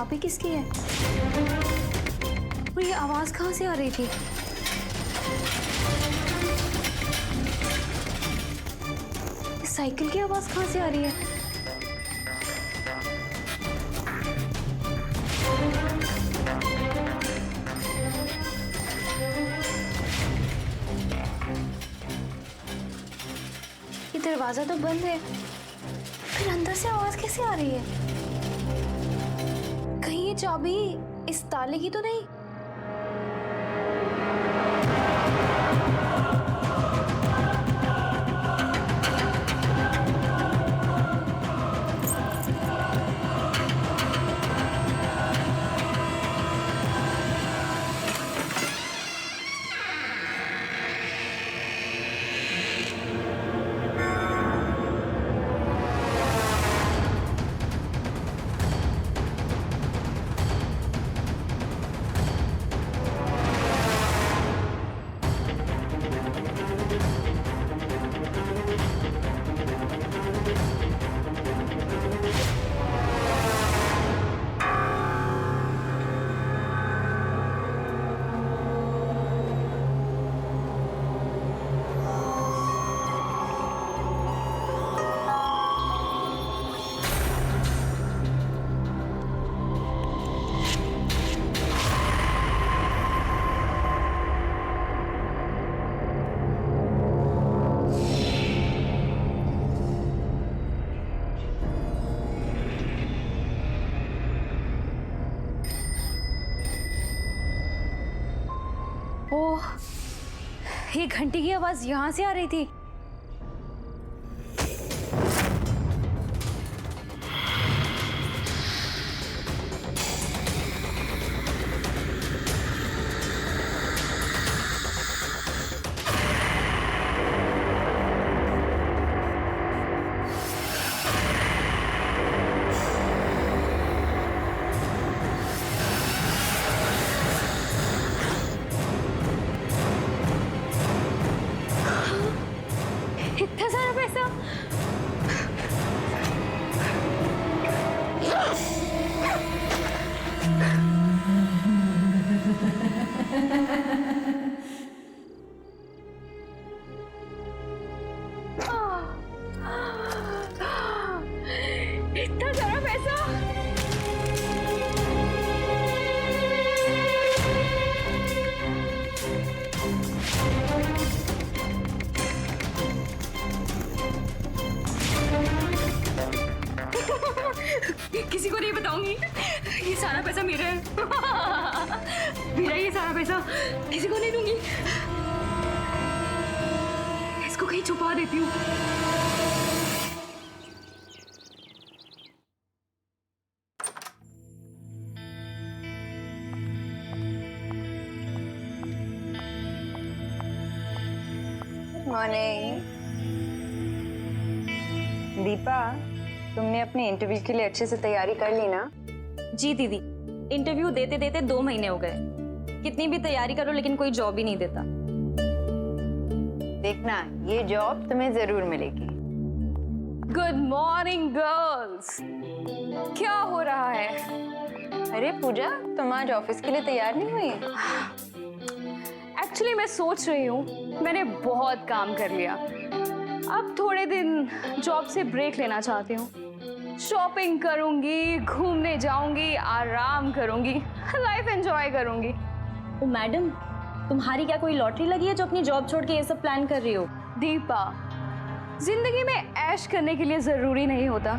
चाबी किसकी है? और ये आवाज कहाँ से आ रही थी? इस साइकिल की आवाज कहाँ से आ रही है? ये दरवाजा तो बंद है, फिर अंदर से आवाज कैसे आ रही है? कहीं ये चाबी इस ताले की तो नहीं? ओह, ये घंटी की आवाज यहाँ से आ रही थी। इतना सारा पैसा? इतना सारा पैसा? किसी को नहीं बताऊंगी, ये सारा पैसा मेरा है। मेरा ये सारा पैसा किसी को नहीं दूंगी, इसको कहीं छुपा देती हूँ। मॉर्निंग दीपा, तुमने अपने इंटरव्यू के लिए अच्छे से तैयारी कर ली ना? जी दीदी, इंटरव्यू देते देते 2 महीने हो गए। कितनी भी तैयारी करो लेकिन कोई जॉब ही नहीं देता। देखना, ये जॉब तुम्हें जरूर मिलेगी। गुड मॉर्निंग गर्ल्स, क्या हो रहा है? अरे पूजा, तुम आज ऑफिस के लिए तैयार नहीं हुई? एक्चुअली मैं सोच रही हूँ, मैंने बहुत काम कर लिया, अब थोड़े दिन जॉब से ब्रेक लेना चाहती हूँ। शॉपिंग करूंगी, घूमने जाऊंगी, आराम करूंगी, लाइफ एंजॉय करूंगी। ओ मैडम, तुम्हारी क्या कोई लॉटरी लगी है जो अपनी जॉब छोड़ के ये सब प्लान कर रही हो? दीपा, जिंदगी में ऐश करने के लिए जरूरी नहीं होता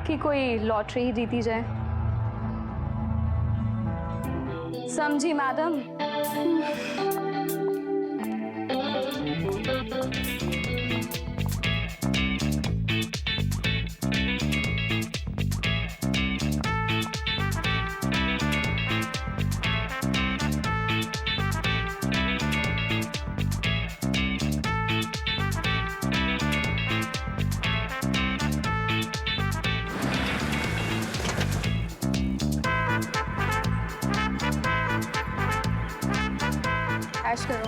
कि कोई लॉटरी ही जीती जाए, समझी मैडम? ऐश करो।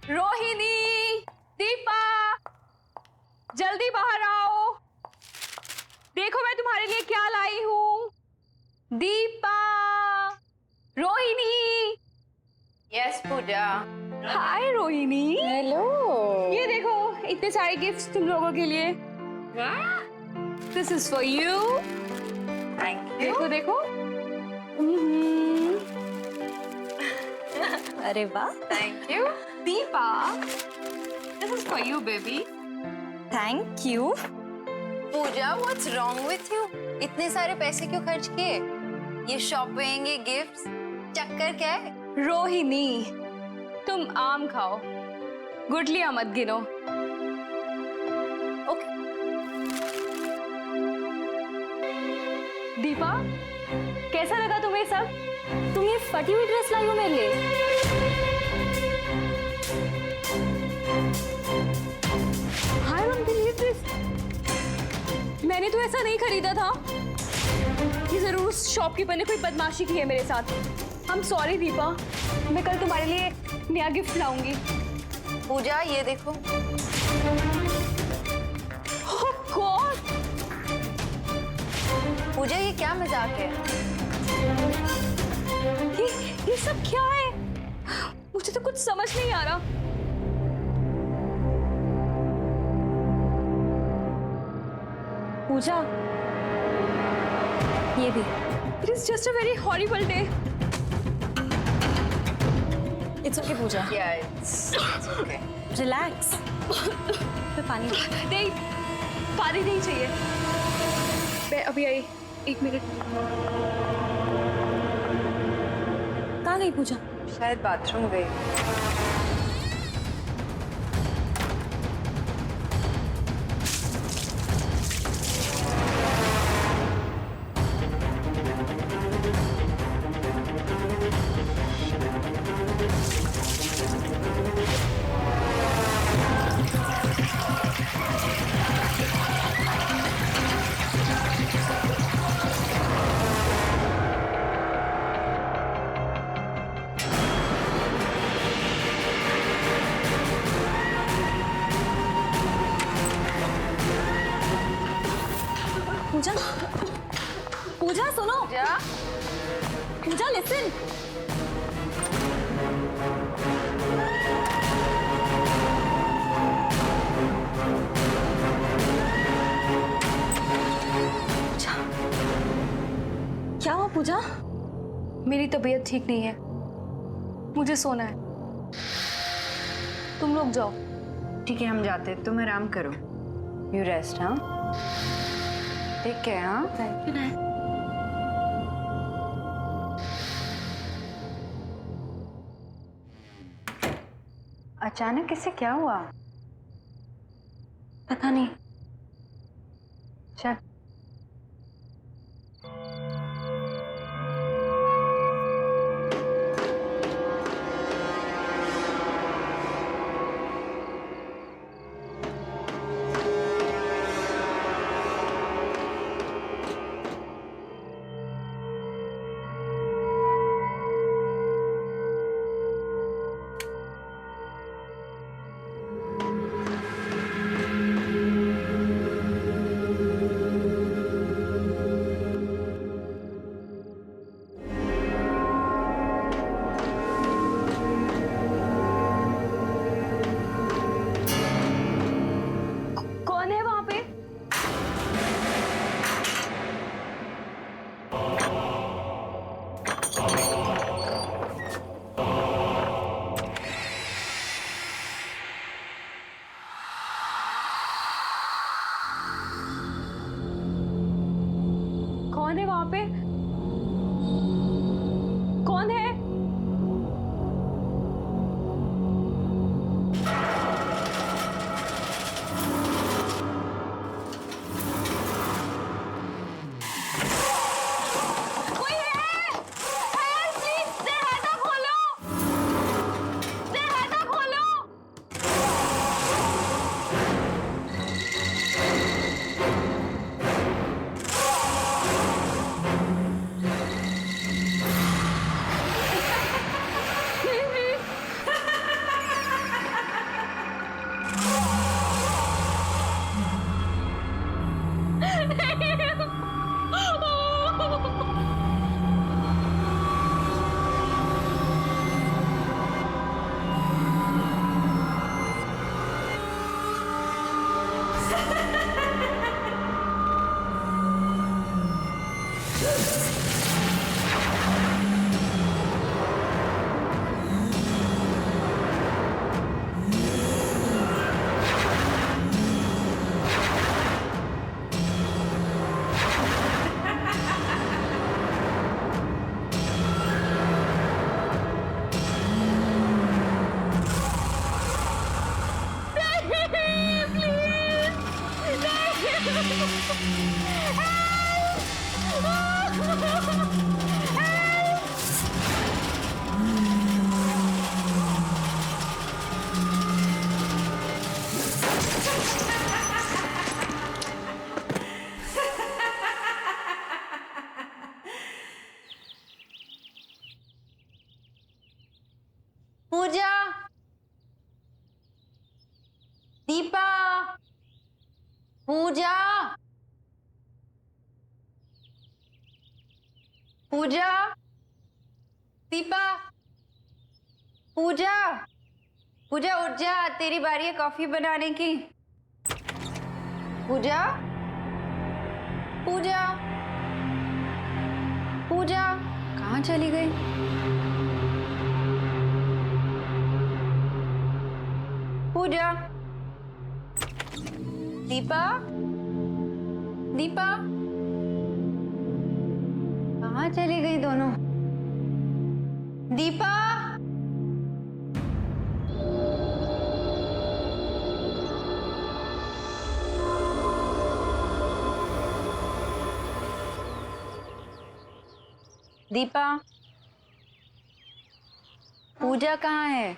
रोहिणी, दीपा, जल्दी बाहर आओ। देखो मैं तुम्हारे लिए क्या लाई हूँ। Deepa, Rohini. Yes Pooja. Hi Rohini. Hello. ये देखो इतने सारे गिफ्ट्स तुम लोगों के लिए। This is for you. Thank you. देखो देखो। अरे वाह, thank you. Deepa, this is for you baby. Thank you. Pooja what's wrong with you? इतने सारे पैसे क्यों खर्च किए? ये शॉपिंग, ये गिफ्ट्स, चक्कर क्या है? रोहिणी, तुम आम खाओ, गुठलियां मत गिनो। ओके। दीपा, कैसा लगा तुम्हें सब? तुम ये फटी हुई ड्रेस लाई हो मेरे लिए। I don't believe this. मैंने तो ऐसा नहीं खरीदा था। ये जरूर उस शॉपकीपर ने कोई बदमाशी की है मेरे साथ। I'm sorry दीपा, मैं कल तुम्हारे लिए नया गिफ्ट लाऊंगी। पूजा ये देखो। Oh God! पूजा ये क्या मजाक है? ये सब क्या है? मुझे तो कुछ समझ नहीं आ रहा। पूजा, ये भी। It is just a very horrible day. It's okay Pooja, It's okay. Relax. फिर पानी दे। नहीं, पानी नहीं चाहिए। मैं अभी आई, 1 मिनट। कहाँ गई पूजा? शायद बाथरूम गई। पूजा, पूजा सुनो। पूजा पूजा लिसन। क्या हुआ पूजा? मेरी तबीयत ठीक नहीं है, मुझे सोना है। तुम लोग जाओ। ठीक है, हम जाते हैं। तुम आराम करो। You rest. हाँ, ठीक है। हाँ, अचानक इसे क्या हुआ? पता नहीं। चल। पूजा, दीपा, पूजा, पूजा, दीपा, पूजा, पूजा उठ जा, तेरी बारी है कॉफी बनाने की। पूजा, पूजा, पूजा, कहाँ चली गई? पूजा, दीपा, दीपा, कहाँ चली गई दोनों? दीपा, दीपा, पूजा कहाँ है?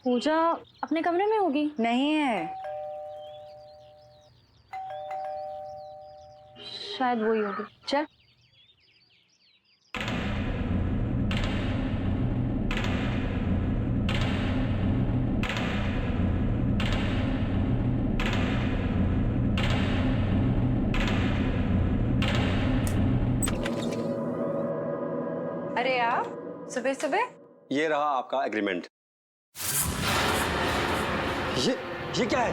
पूजा अपने कमरे में होगी। नहीं है। शायद वही होगी। चल। अरे यार, सुबह सुबह। ये रहा आपका एग्रीमेंट। ये क्या है?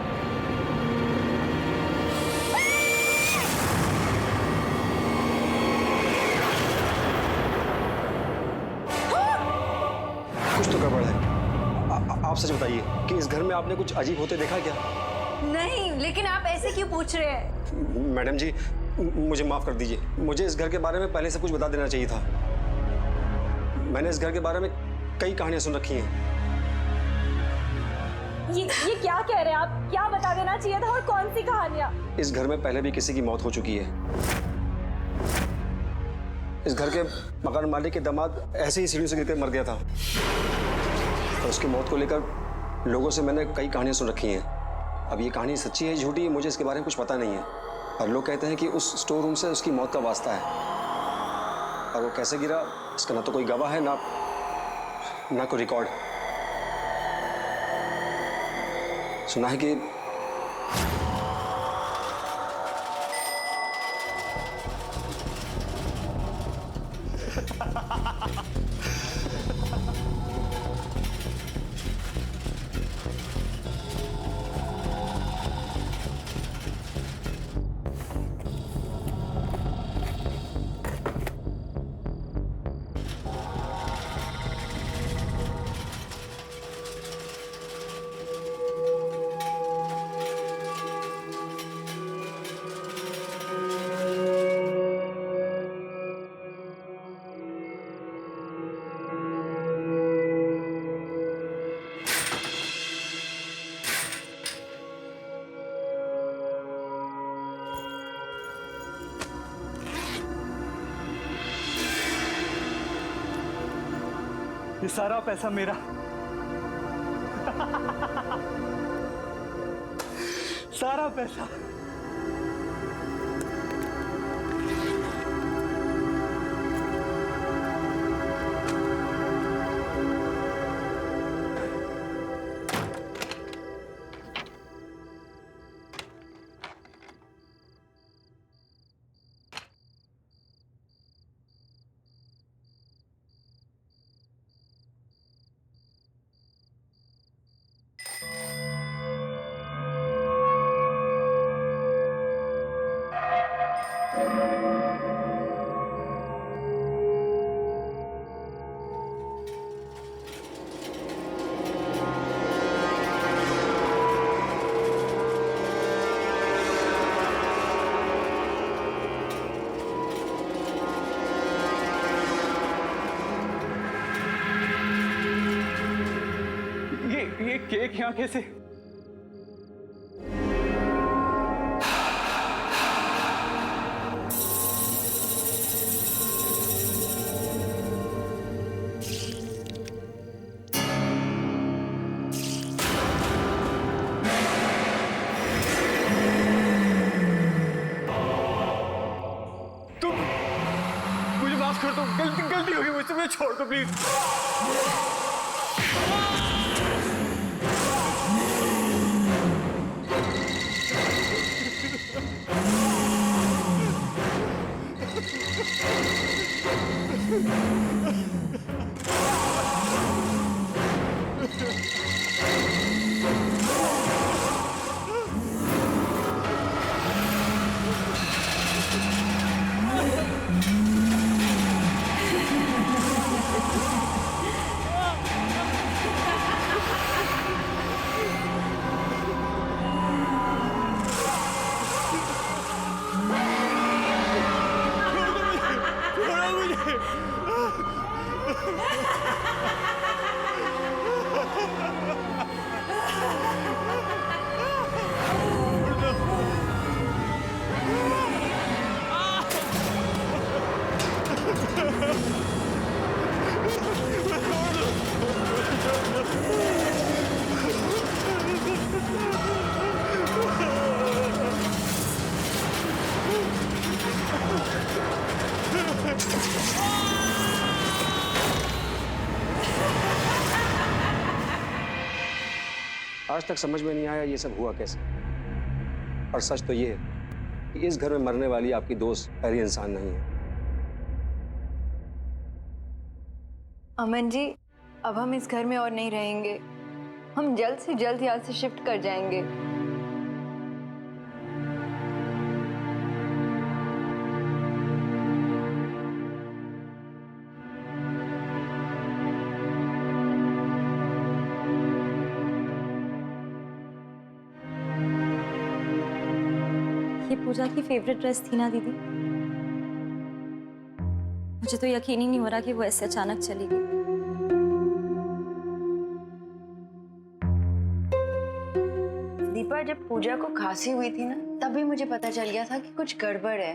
कुछ तो गड़बड़ है। आप सच बताइए कि इस घर में आपने कुछ अजीब होते देखा क्या? नहीं, लेकिन आप ऐसे क्यों पूछ रहे हैं? मैडम जी, मुझे माफ कर दीजिए। मुझे इस घर के बारे में पहले से कुछ बता देना चाहिए था। मैंने इस घर के बारे में कई कहानियां सुन रखी हैं। ये क्या कह रहे हैं आप? क्या बता देना चाहिए था और कौन सी कहानियां? इस घर में पहले भी किसी की मौत हो चुकी है। इस घर के मकान मालिक के दामाद ऐसे ही सीढ़ी से गिरकर मर गया था और उसकी मौत को लेकर लोगों से मैंने कई कहानियां सुन रखी हैं। अब ये कहानी सच्ची है झूठी है मुझे इसके बारे में कुछ पता नहीं है, और लोग कहते हैं कि उस स्टोर रूम से उसकी मौत का वास्ता है, और वो कैसे गिरा इसका ना तो कोई गवाह है ना कोई रिकॉर्ड। सुना है कि ये सारा पैसा मेरा। सारा पैसा। ये केक यहाँ कैसे? तुम मुझे माफ कर दो, गलती हो गई मुझसे, मुझे छोड़ दो प्लीज। आज तक समझ में नहीं आया ये सब हुआ कैसे। और सच तो ये है कि इस घर में मरने वाली आपकी दोस्त पहली इंसान नहीं है। अमन जी, अब हम इस घर में और नहीं रहेंगे। हम जल्द से जल्द यहाँ से शिफ्ट कर जाएंगे। ये पूजा की फेवरेट ड्रेस थी ना दीदी? मुझे तो यकीन ही नहीं हो रहा कि वो ऐसे अचानक चली गई। दीपा, जब पूजा को खांसी हुई थी ना, तभी मुझे पता चल गया था कि कुछ गड़बड़ है।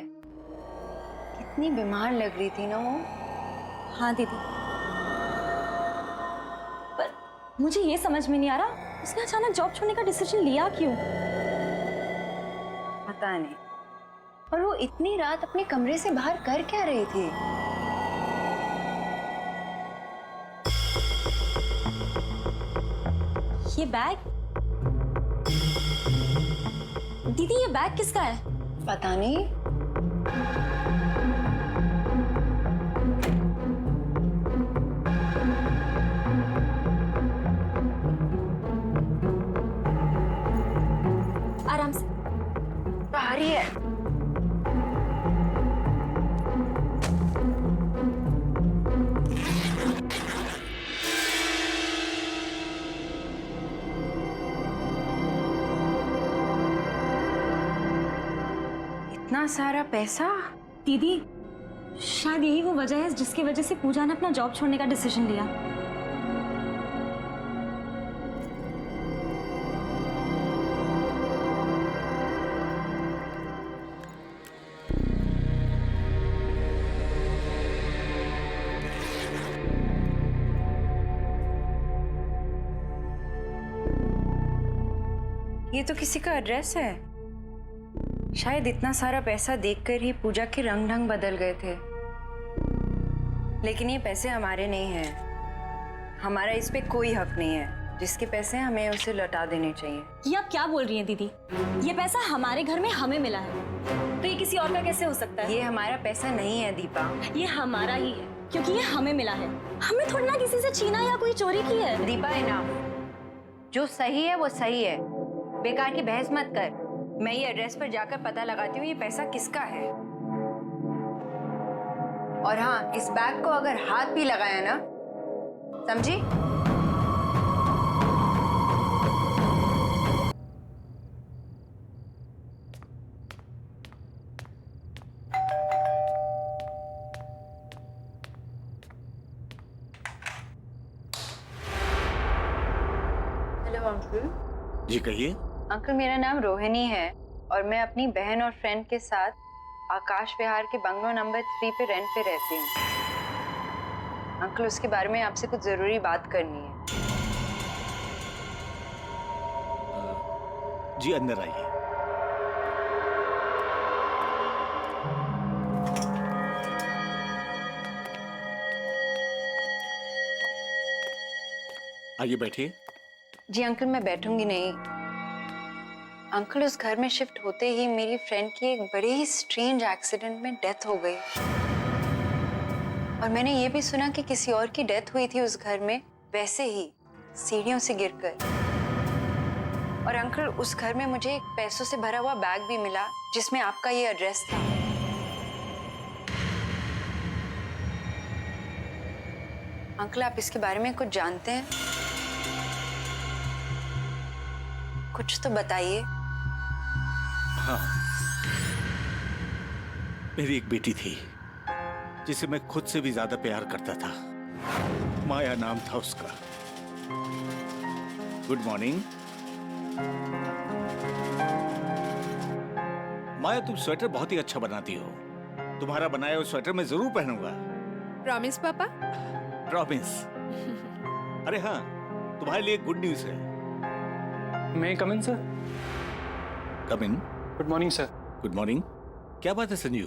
कितनी बीमार लग रही थी ना वो। हाँ दीदी, पर मुझे ये समझ में नहीं आ रहा उसने अचानक जॉब छोड़ने का डिसीजन लिया क्यों? पता नहीं। और वो इतनी रात अपने कमरे से बाहर कर क्या रही थी? ये बैग? दीदी ये बैग किसका है? पता नहीं। आराम से। भारी है। इतना सारा पैसा? दीदी शायद यही वो वजह है जिसकी वजह से पूजा ने अपना जॉब छोड़ने का डिसीजन लिया। ये तो किसी का एड्रेस है। शायद इतना सारा पैसा देखकर ही पूजा के रंग ढंग बदल गए थे। लेकिन ये पैसे हमारे नहीं हैं। हमारा इस पे कोई हक नहीं है। जिसके पैसे हैं हमें उसे लौटा देने चाहिए। ये आप क्या बोल रही हैं दीदी? ये पैसा हमारे घर में हमें मिला है, तो ये किसी और का कैसे हो सकता है? ये हमारा पैसा नहीं है दीपा। ये हमारा ही है क्योंकि ये हमें मिला है। हमने थोड़ी ना किसी से छीना या कोई चोरी की है। दीपा इनाम, जो सही है वो सही है। बेकार की बहस मत कर। मैं ये एड्रेस पर जाकर पता लगाती हूँ ये पैसा किसका है। और हाँ, इस बैग को अगर हाथ भी लगाया ना, समझी? Hello uncle. जी कहिए। अंकल, मेरा नाम रोहिणी है और मैं अपनी बहन और फ्रेंड के साथ आकाश विहार के बंगलो नंबर 3 पे रेंट पे रहती हूँ। अंकल, उसके बारे में आपसे कुछ जरूरी बात करनी है। जी अंदर आइए। आइए बैठिए। जी अंकल, मैं बैठूंगी नहीं। अंकल, उस घर में शिफ्ट होते ही मेरी फ्रेंड की एक बड़े ही स्ट्रेंज एक्सीडेंट में डेथ हो गई। और मैंने ये भी सुना कि किसी और की डेथ हुई थी उस घर में, वैसे ही सीढ़ियों से गिरकर। और अंकल, उस घर में मुझे एक पैसों से भरा हुआ बैग भी मिला जिसमें आपका ये एड्रेस था। अंकल, आप इसके बारे में कुछ जानते हैं? कुछ तो बताइए। हाँ, मेरी एक बेटी थी जिसे मैं खुद से भी ज्यादा प्यार करता था। माया नाम था उसका। Good morning. माया, तुम स्वेटर बहुत ही अच्छा बनाती हो। तुम्हारा बनाया हुआ स्वेटर मैं जरूर पहनूंगा। प्रॉमिस पापा? प्रॉमिस। अरे हाँ, तुम्हारे लिए गुड न्यूज है। मैं come in sir? Come in. Good morning sir. Good morning. क्या बात है संजीव,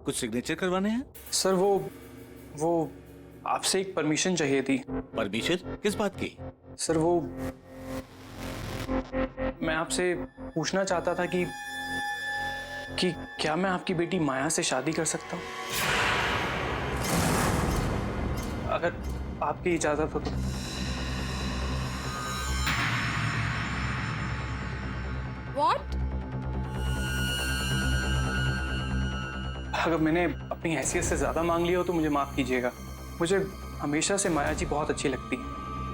कुछ सिग्नेचर करवाने हैं? सर वो आपसे एक परमिशन चाहिए थी। परमिशन किस बात की? सर वो मैं आपसे पूछना चाहता था कि क्या मैं आपकी बेटी माया से शादी कर सकता हूँ, अगर आपकी इजाजत हो तो। What? अगर मैंने अपनी हैसियत से ज्यादा मांग लिया हो तो मुझे माफ कीजिएगा। मुझे हमेशा से माया जी बहुत अच्छी लगती है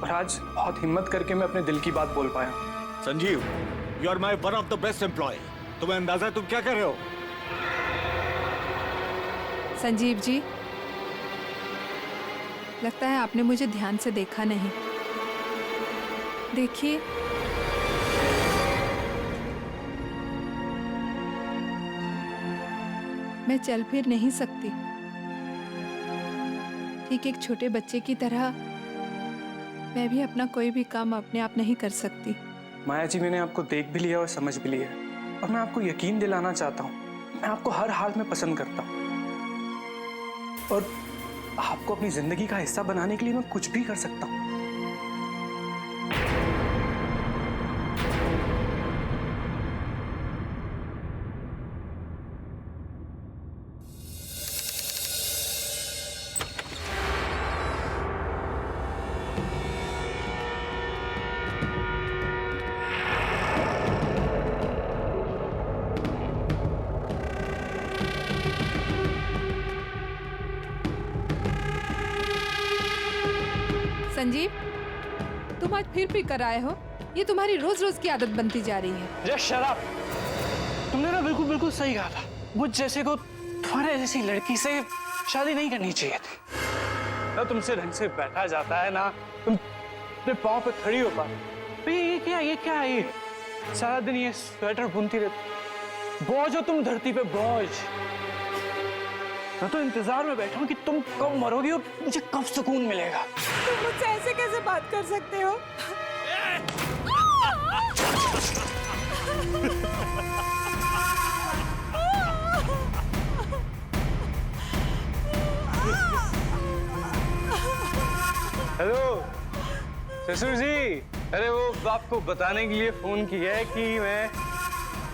और आज बहुत हिम्मत करके मैं अपने दिल की बात बोल पाया। Sanjeev, you are my one of the best employ. तुम्हें अंदाजा है तुम क्या कर रहे हो? संजीव जी, लगता है आपने मुझे ध्यान से देखा नहीं। देखिए, मैं चल फिर नहीं सकती। ठीक एक छोटे बच्चे की तरह मैं भी अपना कोई भी काम अपने आप नहीं कर सकती। माया जी, मैंने आपको देख भी लिया और समझ भी लिया और मैं आपको यकीन दिलाना चाहता हूँ, मैं आपको हर हाल में पसंद करता हूँ और आपको अपनी जिंदगी का हिस्सा बनाने के लिए मैं कुछ भी कर सकता हूँ। संजीव, तुम आज फिर कर आए हो। ये तुम्हारी रोज रोज की आदत बनती जा रही है। Just shut up. तुमने ना बिल्कुल सही कहा था। मुझ जैसे को तुम्हारे जैसी लड़की से शादी नहीं करनी चाहिए थी। ना तुमसे ढंग से बैठा जाता है, ना तुम अपने पाँव पे खड़ी हो पाती। ये क्या है ये? सारा दिन ये स्वेटर बुनती रहती। बोझ हो तुम धरती पे, बोझ। मैं तो इंतजार में बैठा हूँ कि तुम कब मरोगी और मुझे कब सुकून मिलेगा। तुम मुझसे ऐसे कैसे बात कर सकते हो? हेलो ससुर जी, अरे वो आपको बताने के लिए फोन किया है कि मैं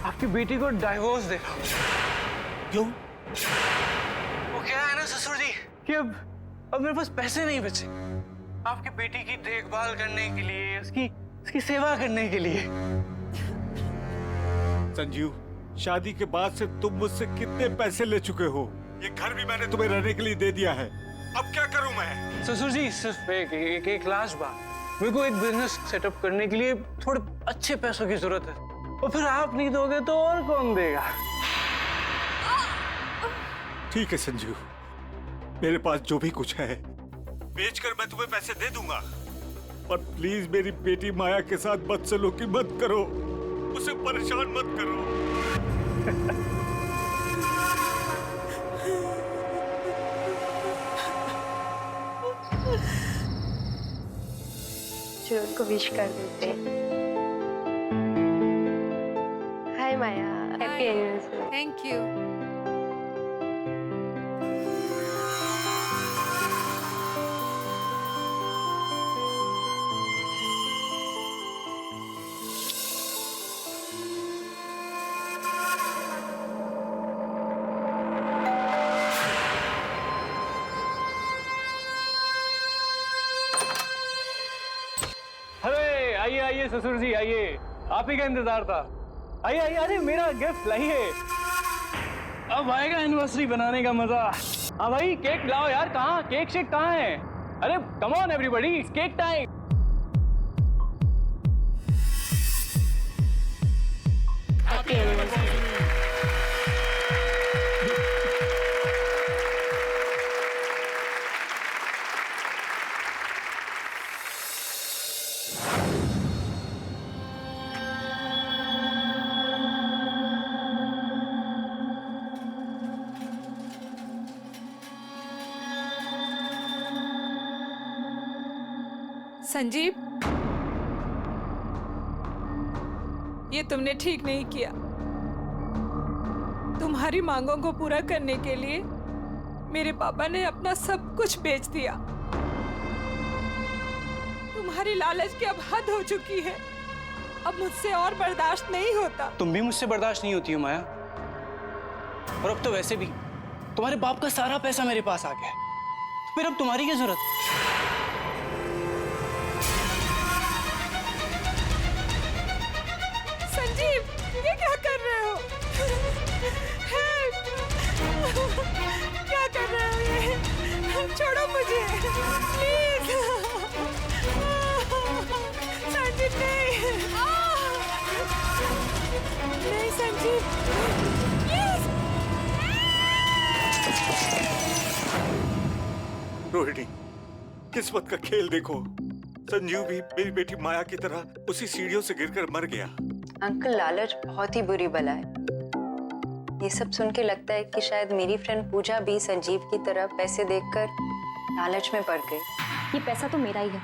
आपकी बेटी को डाइवोर्स दे रहा हूँ। क्यों? वो क्या है ना ससुर जी कि अब मेरे पास पैसे नहीं बचे आपकी बेटी की देखभाल करने के लिए, उसकी सेवा करने के लिए। संजीव, शादी के बाद से तुम मुझसे कितने पैसे ले चुके हो? ये घर भी मैंने तुम्हें रहने के लिए दे दिया है। अब क्या करूं मैं? ससुर जी, सिर्फ एक लास्ट बात, मेरे को एक बिजनेस सेटअप करने के लिए थोड़े अच्छे पैसों की जरूरत है और फिर आप नहीं दोगे तो और कौन देगा? ठीक है संजीव, मेरे पास जो भी कुछ है बेचकर मैं तुम्हें पैसे दे दूंगा, पर प्लीज मेरी बेटी माया के साथ बदसलूकी मत करो, उसे परेशान मत करो। जो उनको विश कर देते हैं। हाय माया, हैप्पी एनिवर्सरी। Thank you. आइए आइए ससुर जी आइए, आप ही का इंतजार था। आइए आइए, अरे मेरा गिफ्ट लाइए, अब आएगा एनिवर्सरी बनाने का मजा। हाँ भाई केक लाओ यार, कहाँ केक शेक कहाँ है? अरे come on everybody, it's cake time. Happy anniversary. Sanjeev, ये तुमने ठीक नहीं किया। तुम्हारी मांगों को पूरा करने के लिए मेरे पापा ने अपना सब कुछ बेच दिया। तुम्हारी लालच की अब हद हो चुकी है। अब मुझसे और बर्दाश्त नहीं होता। तुम भी मुझसे बर्दाश्त नहीं होती हो माया। और अब तो वैसे भी तुम्हारे बाप का सारा पैसा मेरे पास आ गया है, तो फिर अब तुम्हारी क्या जरूरत? संजीव, ये क्या कर रहे हो? Help! क्या कर रहे हो ये? छोड़ो मुझे, प्लीज। संजीव नहीं, नहीं संजीव, प्लीज। रोहिणी, किस्मत का खेल देखो। संजीव भी मेरी बेटी माया की तरह उसी सीढ़ियों से गिरकर मर गया। अंकल, लालच बहुत ही बुरी बला है। ये सब सुन के लगता है कि शायद मेरी फ्रेंड पूजा भी संजीव की तरह पैसे देखकर लालच में पड़ गई। ये पैसा तो मेरा ही है,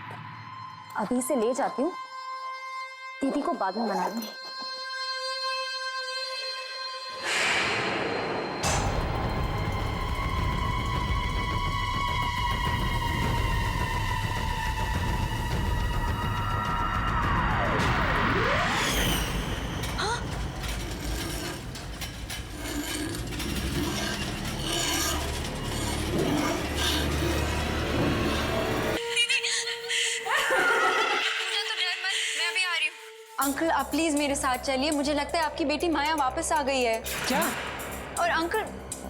अभी से ले जाती हूँ, दीदी को बाद में मना लूंगी। अंकल, आप प्लीज मेरे साथ चलिए। मुझे लगता है आपकी बेटी माया वापस आ गई है। क्या? और uncle,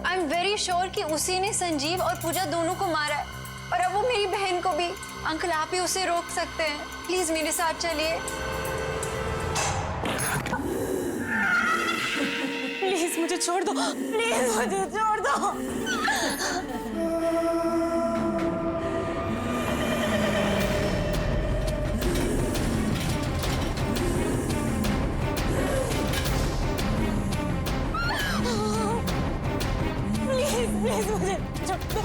I am very sure कि उसी ने संजीव और पूजा दोनों को मारा है, और अब वो मेरी बहन को भी। अंकल, आप ही उसे रोक सकते हैं। प्लीज मेरे साथ चलिए। प्लीज मुझे छोड़ दो, प्लीज मुझे छोड़ दो। प्लीज मुझे छोड़ दो।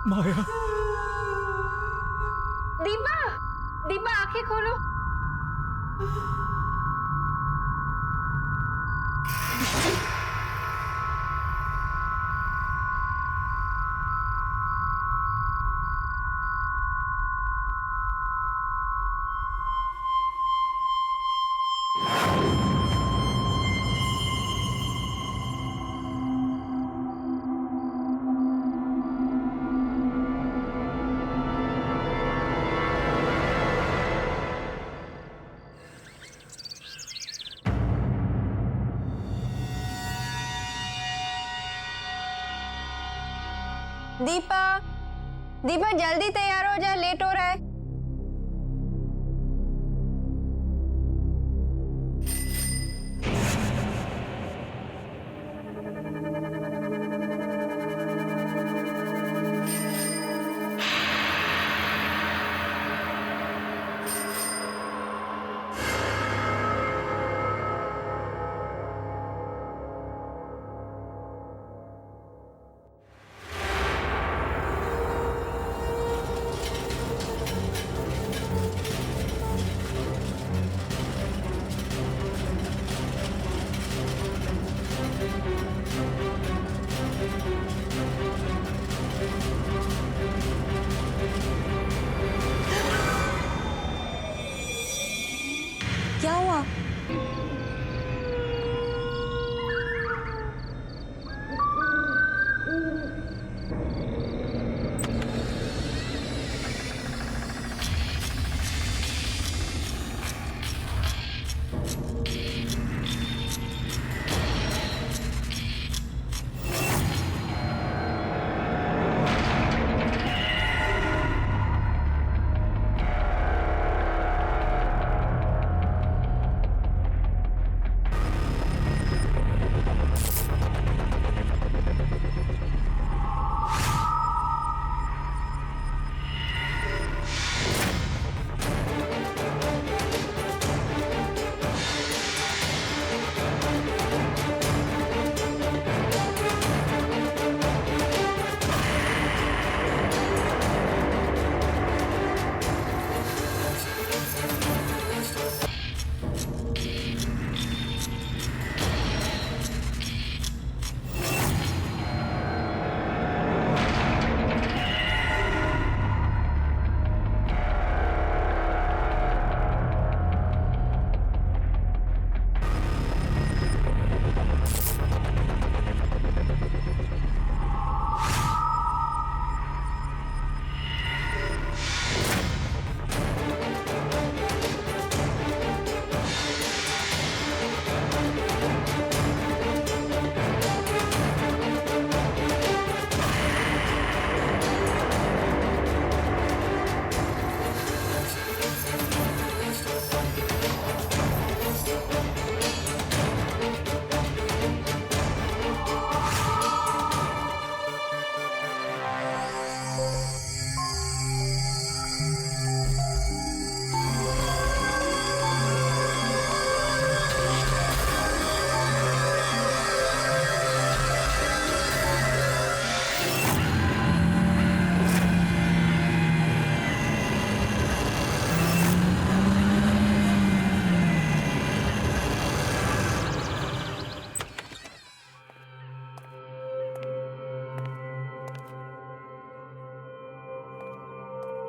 माया, दीपा, दीपा आंखें खोलो। दीपा, दीपा जल्दी तैयार हो जा, लेट हो रहा है। क्या हुआ?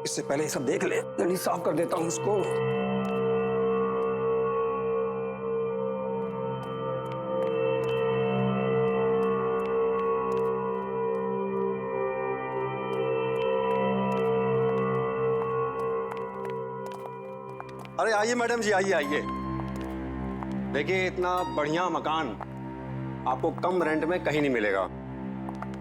इससे पहले ये सब देख ले, जल्दी साफ कर देता हूँ उसको। अरे आइए मैडम जी, आइए आइए। देखिए इतना बढ़िया मकान आपको कम रेंट में कहीं नहीं मिलेगा।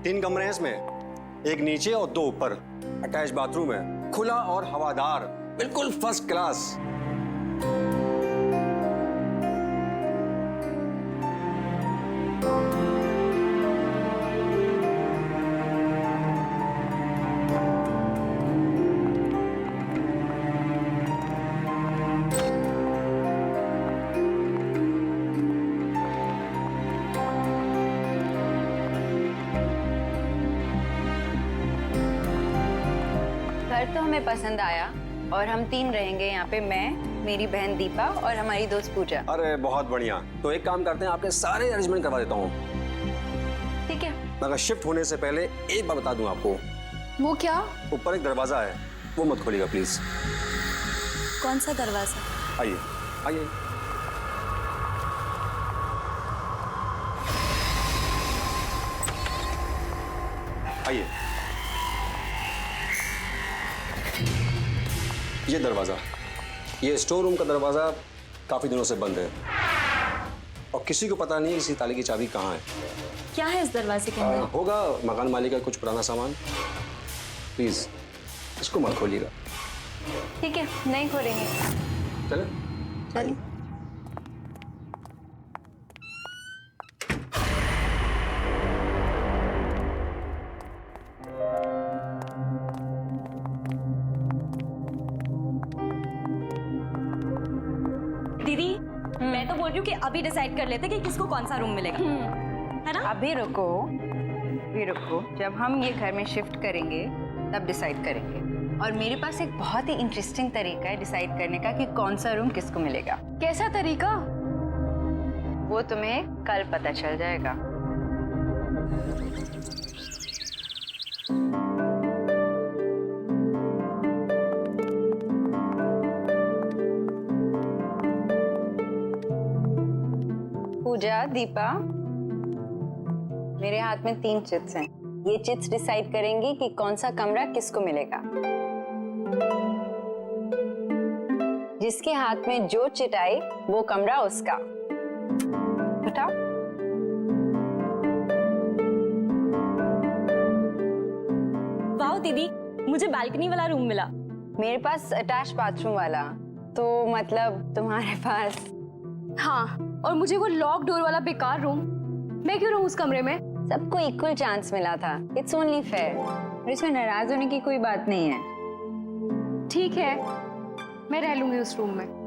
3 कमरे हैं इसमें, एक नीचे और 2 ऊपर। अटैच बाथरूम है, खुला और हवादार, बिल्कुल फर्स्ट क्लास। घर तो हमें पसंद आया और हम 3 रहेंगे यहाँ पे, मैं, मेरी बहन दीपा और हमारी दोस्त पूजा। अरे बहुत बढ़िया। तो एक काम करते हैं, आपके सारे अरेंजमेंट करवा देता हूँ। ठीक है। मगर शिफ्ट होने से पहले एक बात बता दूं आपको। वो क्या? ऊपर एक दरवाजा है, वो मत खोलिएगा प्लीज। कौन सा दरवाजा? आइए आइए। आइए, ये दरवाजा, ये स्टोर रूम का दरवाजा काफी दिनों से बंद है और किसी को पता नहीं है इसी ताले की चाबी कहाँ है। क्या है इस दरवाजे के अंदर? होगा मकान मालिक का कुछ पुराना सामान। प्लीज इसको मत खोलिएगा। ठीक है, नहीं खोलेंगे। चले चलिए। दीदी मैं तो बोल रही हूँ कि अभी डिसाइड कर लेते कि किसको कौन सा रूम मिलेगा, है ना? अभी रुको, अभी रुको। जब हम ये घर में शिफ्ट करेंगे तब डिसाइड करेंगे। और मेरे पास एक बहुत ही इंटरेस्टिंग तरीका है डिसाइड करने का कि कौन सा रूम किसको मिलेगा। कैसा तरीका? वो तुम्हें कल पता चल जाएगा। पूजा, दीपा, मेरे हाथ में 3 चिट्स हैं। ये चिट्स डिसाइड करेंगी कि कौन सा कमरा किसको मिलेगा। जिसके हाथ में जो चिट आई वो कमरा उसका। उठाओ। वाह दीदी, मुझे बालकनी वाला रूम मिला। मेरे पास अटैच बाथरूम वाला, तो मतलब तुम्हारे पास। हाँ, और मुझे वो लॉक डोर वाला बेकार रूम। मैं क्यों रहूं उस कमरे में? सबको इक्वल चांस मिला था। It's only fair. और इसमें नाराज होने की कोई बात नहीं है। ठीक है, मैं रह लूंगी उस रूम में।